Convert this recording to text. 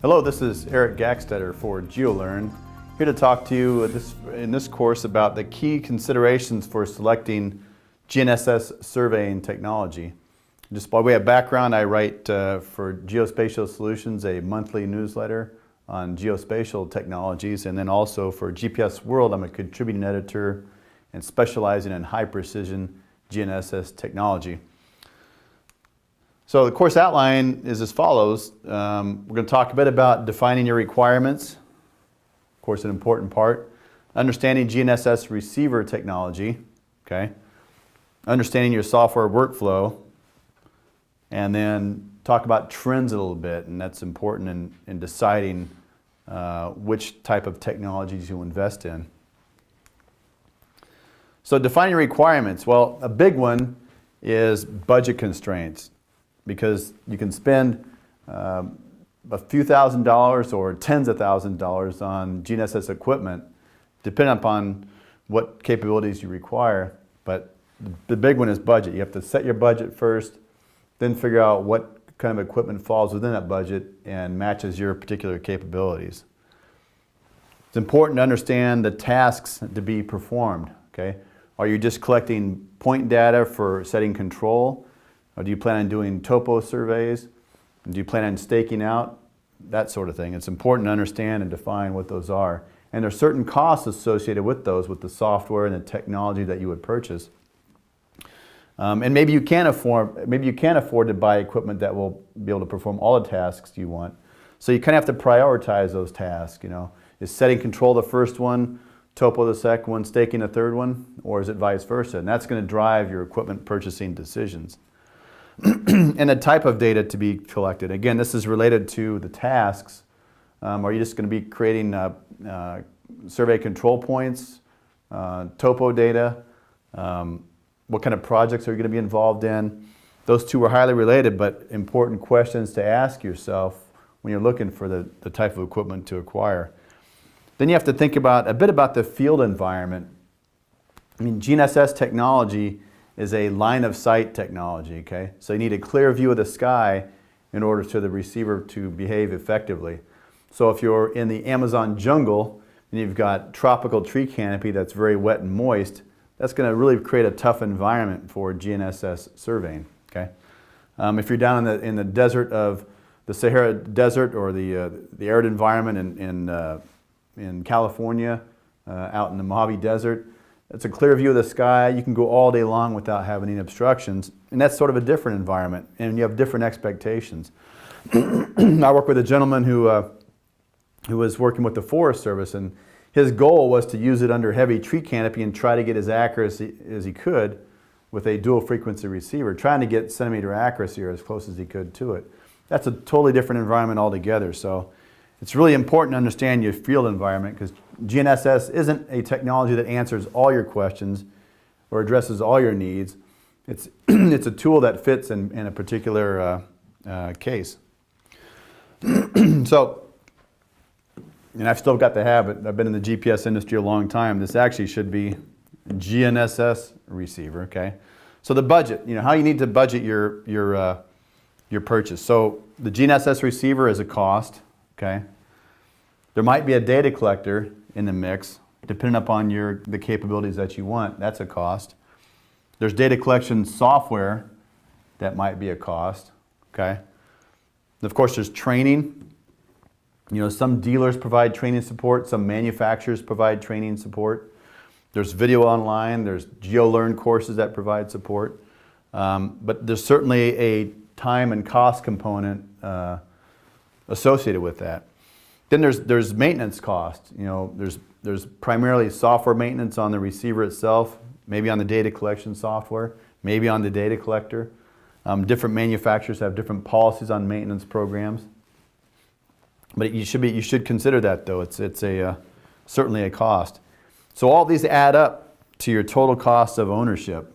Hello, this is Eric Gackstetter for GeoLearn, here to talk to you in this course about the key considerations for selecting GNSS surveying technology. Just by way of background, I write for Geospatial Solutions, a monthly newsletter on geospatial technologies, and then also for GPS World, I'm a contributing editor and specializing in high precision GNSS technology. So the course outline is as follows. We're going to talk a bit about defining your requirements, of course an important part, understanding GNSS receiver technology, okay, understanding your software workflow, and then talk about trends a little bit, and that's important in deciding which type of technologies you invest in. So defining requirements, well, a big one is budget constraints, because you can spend a few $1,000s or tens of thousands of dollars on GNSS equipment, depending upon what capabilities you require. But the big one is budget. You have to set your budget first, then figure out what kind of equipment falls within that budget and matches your particular capabilities. It's important to understand the tasks to be performed. Okay? Are you just collecting point data for setting control? Or do you plan on doing topo surveys? Do you plan on staking out? That sort of thing. It's important to understand and define what those are. And there are certain costs associated with those, with the software and the technology that you would purchase. And maybe you can't afford to buy equipment that will be able to perform all the tasks you want. So you kind of have to prioritize those tasks. You know, is setting control the first one, topo the second one, staking the third one, or is it vice versa? And that's going to drive your equipment purchasing decisions. And the type of data to be collected. Again, this is related to the tasks. Are you just going to be creating survey control points, topo data? What kind of projects are you going to be involved in? Those two are highly related, but important questions to ask yourself when you're looking for the type of equipment to acquire. Then you have to think a bit about the field environment. I mean, GNSS technology is a line of sight technology, okay? So you need a clear view of the sky in order for the receiver to behave effectively. So if you're in the Amazon jungle and you've got tropical tree canopy that's very wet and moist, that's going to really create a tough environment for GNSS surveying, okay? If you're down in the desert of the Sahara Desert or the arid environment in California, out in the Mojave Desert, it's a clear view of the sky. You can go all day long without having any obstructions. And that's sort of a different environment, and you have different expectations. I work with a gentleman who was working with the Forest Service, and his goal was to use it under heavy tree canopy and try to get as accuracy as he could with a dual frequency receiver, trying to get centimeter accuracy or as close as he could to it. That's a totally different environment altogether. So it's really important to understand your field environment, because GNSS isn't a technology that answers all your questions or addresses all your needs. It's a tool that fits in a particular case. So, and I've still got the habit, I've been in the GPS industry a long time, this actually should be GNSS receiver, okay? So the budget, you know, how you need to budget your purchase. So the GNSS receiver is a cost, okay? There might be a data collector in the mix, depending upon the capabilities that you want. That's a cost. There's data collection software that might be a cost, okay? Of course, there's training. You know, some dealers provide training support, some manufacturers provide training support. There's video online, there's GeoLearn courses that provide support. But there's certainly a time and cost component associated with that. Then there's maintenance costs. You know, there's primarily software maintenance on the receiver itself, maybe on the data collection software, maybe on the data collector. Different manufacturers have different policies on maintenance programs. But you should consider that, though. It's certainly a cost. So all these add up to your total cost of ownership.